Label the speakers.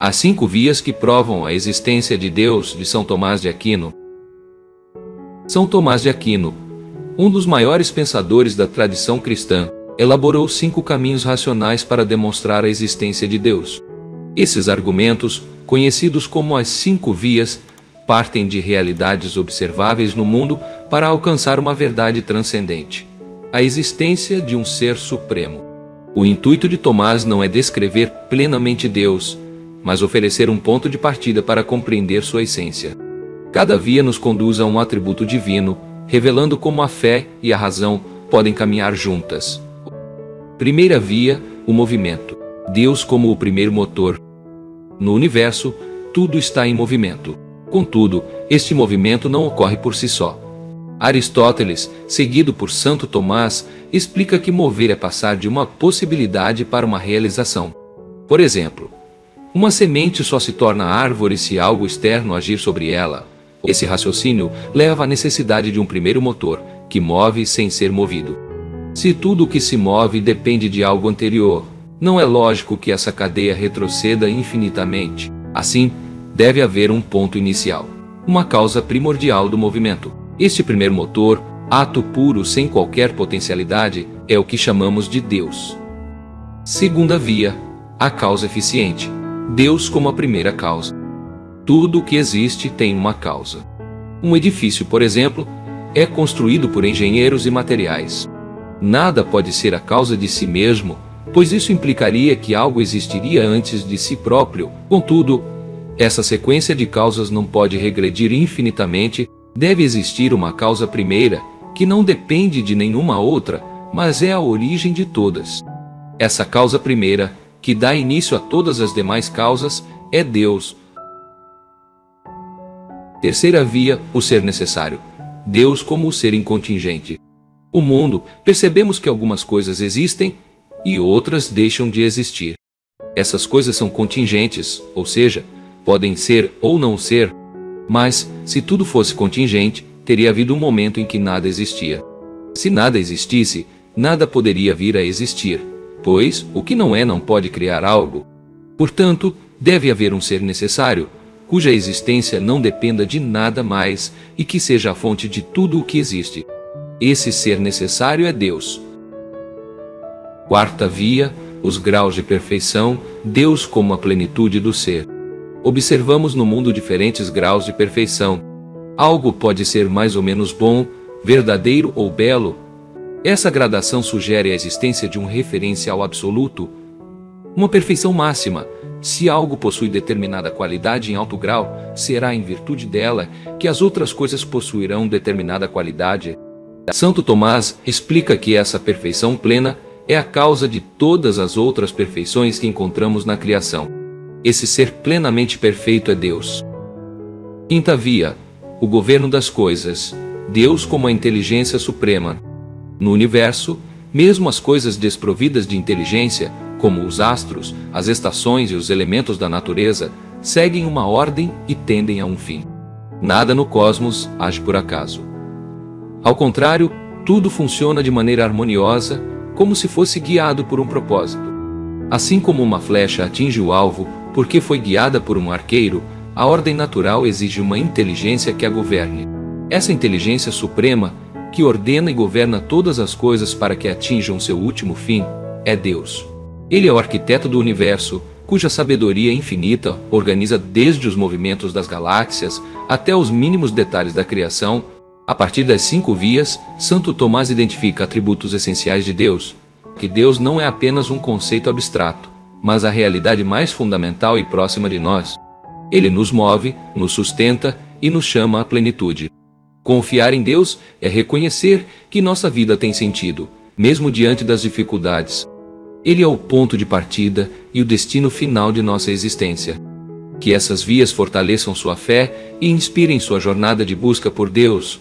Speaker 1: As 5 vias que provam a existência de Deus, de São Tomás de Aquino. São Tomás de Aquino, um dos maiores pensadores da tradição cristã, elaborou 5 caminhos racionais para demonstrar a existência de Deus. Esses argumentos, conhecidos como as 5 vias, partem de realidades observáveis no mundo para alcançar uma verdade transcendente: a existência de um ser supremo. O intuito de Tomás não é descrever plenamente Deus, mas oferecer um ponto de partida para compreender sua essência. Cada via nos conduz a um atributo divino, revelando como a fé e a razão podem caminhar juntas. Primeira via, o movimento. Deus como o primeiro motor. No universo, tudo está em movimento. Contudo, este movimento não ocorre por si só. Aristóteles, seguido por Santo Tomás, explica que mover é passar de uma possibilidade para uma realização. Por exemplo, uma semente só se torna árvore se algo externo agir sobre ela. Esse raciocínio leva à necessidade de um primeiro motor, que move sem ser movido. Se tudo o que se move depende de algo anterior, não é lógico que essa cadeia retroceda infinitamente. Assim, deve haver um ponto inicial, uma causa primordial do movimento. Este primeiro motor, ato puro sem qualquer potencialidade, é o que chamamos de Deus. Segunda via, a causa eficiente. Deus como a primeira causa. Tudo o que existe tem uma causa. Um edifício, por exemplo, é construído por engenheiros e materiais. Nada pode ser a causa de si mesmo, pois isso implicaria que algo existiria antes de si próprio. Contudo, essa sequência de causas não pode regredir infinitamente. Deve existir uma causa primeira, que não depende de nenhuma outra, mas é a origem de todas. Essa causa primeira, que dá início a todas as demais causas, é Deus. Terceira via, o ser necessário. Deus como o ser incontingente. O mundo, percebemos que algumas coisas existem e outras deixam de existir. Essas coisas são contingentes, ou seja, podem ser ou não ser, mas, se tudo fosse contingente, teria havido um momento em que nada existia. Se nada existisse, nada poderia vir a existir, pois o que não é não pode criar algo. Portanto, deve haver um ser necessário, cuja existência não dependa de nada mais e que seja a fonte de tudo o que existe. Esse ser necessário é Deus. Quarta via, os graus de perfeição. Deus como a plenitude do ser. Observamos no mundo diferentes graus de perfeição. Algo pode ser mais ou menos bom, verdadeiro ou belo. Essa gradação sugere a existência de um referencial absoluto, uma perfeição máxima. Se algo possui determinada qualidade em alto grau, será em virtude dela que as outras coisas possuirão determinada qualidade. Santo Tomás explica que essa perfeição plena é a causa de todas as outras perfeições que encontramos na criação. Esse ser plenamente perfeito é Deus. Quinta via, o governo das coisas. Deus como a inteligência suprema. No universo, mesmo as coisas desprovidas de inteligência, como os astros, as estações e os elementos da natureza, seguem uma ordem e tendem a um fim. Nada no cosmos age por acaso. Ao contrário, tudo funciona de maneira harmoniosa, como se fosse guiado por um propósito. Assim como uma flecha atinge o alvo porque foi guiada por um arqueiro, a ordem natural exige uma inteligência que a governe. Essa inteligência suprema, que ordena e governa todas as coisas para que atinjam seu último fim, é Deus. Ele é o arquiteto do universo, cuja sabedoria infinita organiza desde os movimentos das galáxias até os mínimos detalhes da criação. A partir das 5 vias, Santo Tomás identifica atributos essenciais de Deus, que Deus não é apenas um conceito abstrato, mas a realidade mais fundamental e próxima de nós. Ele nos move, nos sustenta e nos chama à plenitude. Confiar em Deus é reconhecer que nossa vida tem sentido, mesmo diante das dificuldades. Ele é o ponto de partida e o destino final de nossa existência. Que essas vias fortaleçam sua fé e inspirem sua jornada de busca por Deus.